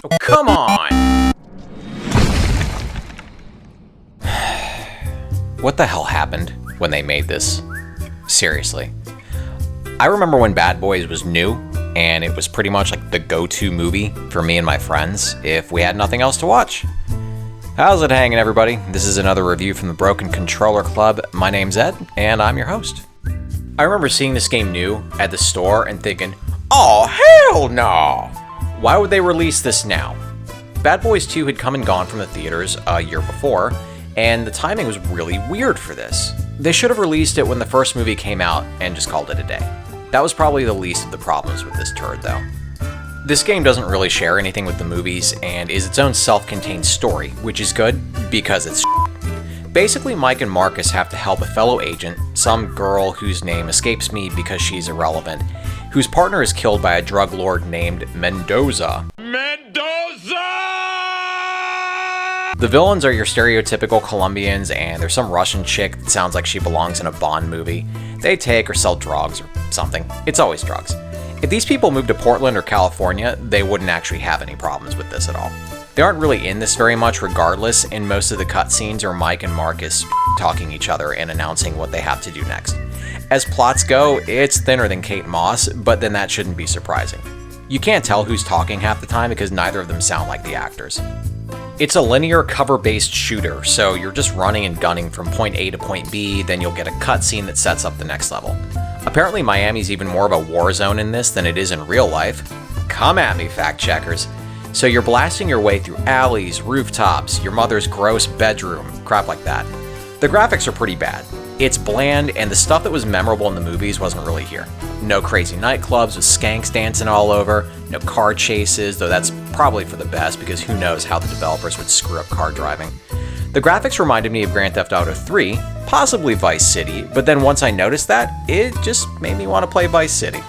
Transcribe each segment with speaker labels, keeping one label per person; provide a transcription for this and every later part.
Speaker 1: Oh, come on! What the hell happened when they made this? Seriously. I remember when Bad Boys was new, and it was pretty much like the go-to movie for me and my friends if we had nothing else to watch. How's it hanging, everybody? This is another review from the Broken Controller Club. My name's Ed, and I'm your host. I remember seeing this game new at the store and thinking, oh, hell no! Why would they release this now? Bad Boys 2 had come and gone from the theaters a year before, and the timing was really weird for this. They should have released it when the first movie came out and just called it a day. That was probably the least of the problems with this turd, though. This game doesn't really share anything with the movies and is its own self-contained story, which is good because it's Basically, Mike and Marcus have to help a fellow agent, some girl whose name escapes me because she's irrelevant, whose partner is killed by a drug lord named Mendoza. The villains are your stereotypical Colombians, and there's some Russian chick that sounds like she belongs in a Bond movie. They take or sell drugs or something. It's always drugs. If these people moved to Portland or California, they wouldn't actually have any problems with this at all. They aren't really in this very much regardless, and most of the cutscenes are Mike and Marcus talking each other and announcing what they have to do next. As plots go, it's thinner than Kate Moss, but then that shouldn't be surprising. You can't tell who's talking half the time because neither of them sound like the actors. It's a linear cover-based shooter, so you're just running and gunning from point A to point B, then you'll get a cutscene that sets up the next level. Apparently Miami's even more of a war zone in this than it is in real life. Come at me, fact checkers. So you're blasting your way through alleys, rooftops, your mother's gross bedroom, crap like that. The graphics are pretty bad. It's bland, and the stuff that was memorable in the movies wasn't really here. No crazy nightclubs with skanks dancing all over, no car chases, though that's probably for the best because who knows how the developers would screw up car driving. The graphics reminded me of Grand Theft Auto 3, possibly Vice City, but then once I noticed that, it just made me want to play Vice City.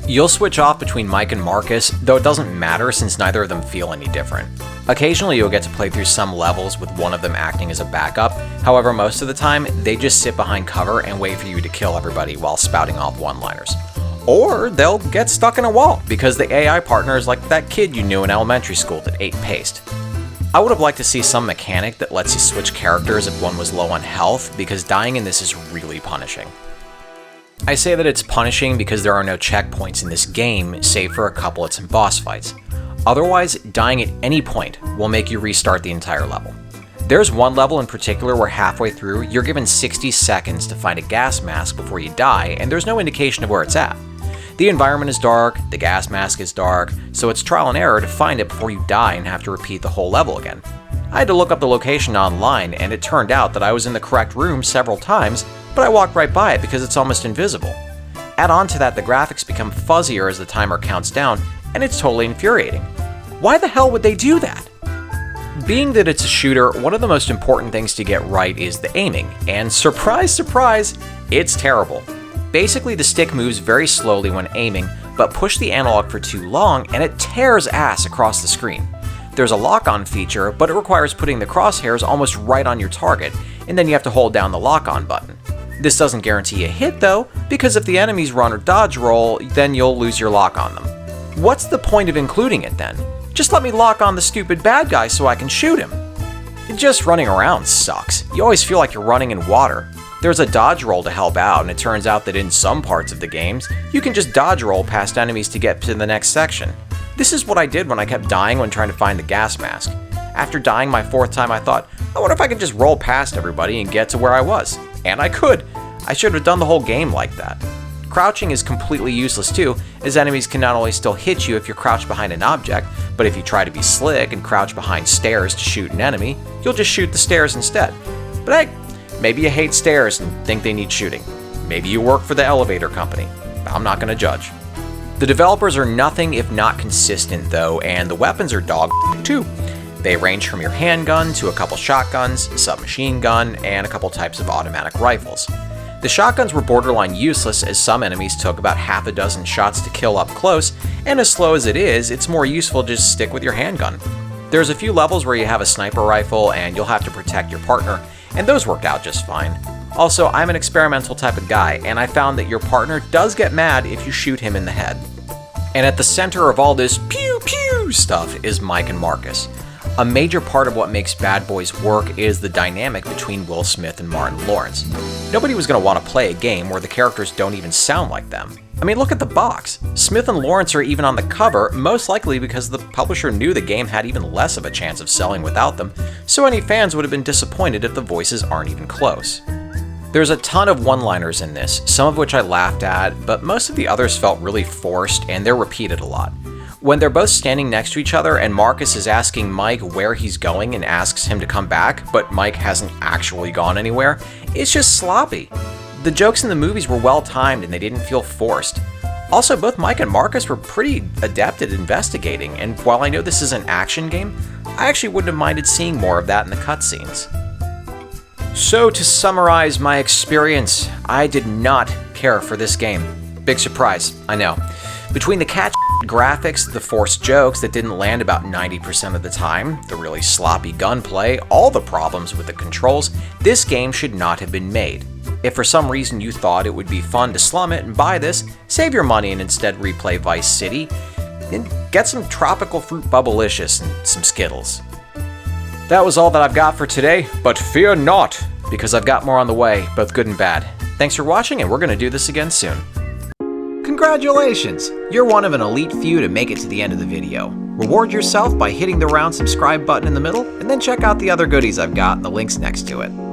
Speaker 1: You'll switch off between Mike and Marcus, though it doesn't matter since neither of them feel any different. Occasionally you'll get to play through some levels with one of them acting as a backup, however most of the time they just sit behind cover and wait for you to kill everybody while spouting off one-liners. Or they'll get stuck in a wall because the AI partner is like that kid you knew in elementary school that ate paste. I would have liked to see some mechanic that lets you switch characters if one was low on health, because dying in this is really punishing. I say that it's punishing because there are no checkpoints in this game, save for a couple at some boss fights. Otherwise, dying at any point will make you restart the entire level. There's one level in particular where halfway through, you're given 60 seconds to find a gas mask before you die, and there's no indication of where it's at. The environment is dark, the gas mask is dark, so it's trial and error to find it before you die and have to repeat the whole level again. I had to look up the location online, and it turned out that I was in the correct room several times, but I walked right by it because it's almost invisible. Add on to that, the graphics become fuzzier as the timer counts down, and it's totally infuriating. Why the hell would they do that? Being that it's a shooter, one of the most important things to get right is the aiming, and surprise, surprise, it's terrible. Basically, the stick moves very slowly when aiming, but push the analog for too long and it tears ass across the screen. There's a lock-on feature, but it requires putting the crosshairs almost right on your target, and then you have to hold down the lock-on button. This doesn't guarantee a hit though, because if the enemies run or dodge roll, then you'll lose your lock on them. What's the point of including it then? Just let me lock on the stupid bad guy so I can shoot him. Just running around sucks. You always feel like you're running in water. There's a dodge roll to help out, and it turns out that in some parts of the games, you can just dodge roll past enemies to get to the next section. This is what I did when I kept dying when trying to find the gas mask. After dying my fourth time, I thought, I wonder if I could just roll past everybody and get to where I was. And I could. I should have done the whole game like that. Crouching is completely useless too, as enemies can not only still hit you if you're crouched behind an object, but if you try to be slick and crouch behind stairs to shoot an enemy, you'll just shoot the stairs instead. But hey, maybe you hate stairs and think they need shooting. Maybe you work for the elevator company. I'm not gonna judge. The developers are nothing if not consistent though, and the weapons are dog too. They range from your handgun to a couple shotguns, submachine gun, and a couple types of automatic rifles. The shotguns were borderline useless as some enemies took about half a dozen shots to kill up close, and as slow as it is, it's more useful to just stick with your handgun. There's a few levels where you have a sniper rifle and you'll have to protect your partner, and those worked out just fine. Also, I'm an experimental type of guy, and I found that your partner does get mad if you shoot him in the head. And at the center of all this pew pew stuff is Mike and Marcus. A major part of what makes Bad Boys work is the dynamic between Will Smith and Martin Lawrence. Nobody was going to want to play a game where the characters don't even sound like them. I mean, look at the box. Smith and Lawrence are even on the cover, most likely because the publisher knew the game had even less of a chance of selling without them, so any fans would have been disappointed if the voices aren't even close. There's a ton of one-liners in this, some of which I laughed at, but most of the others felt really forced and they're repeated a lot. When they're both standing next to each other and Marcus is asking Mike where he's going and asks him to come back, but Mike hasn't actually gone anywhere, it's just sloppy. The jokes in the movies were well timed and they didn't feel forced. Also, both Mike and Marcus were pretty adept at investigating, and while I know this is an action game, I actually wouldn't have minded seeing more of that in the cutscenes. So to summarize my experience, I did not care for this game. Big surprise, I know. Between the cat graphics, the forced jokes that didn't land about 90% of the time, the really sloppy gunplay, all the problems with the controls, this game should not have been made. If for some reason you thought it would be fun to slum it and buy this, save your money and instead replay Vice City, and get some tropical fruit bubblicious and some Skittles. That was all that I've got for today, but fear not, because I've got more on the way, both good and bad. Thanks for watching, and we're going to do this again soon. Congratulations! You're one of an elite few to make it to the end of the video. Reward yourself by hitting the round subscribe button in the middle, and then check out the other goodies I've got and the links next to it.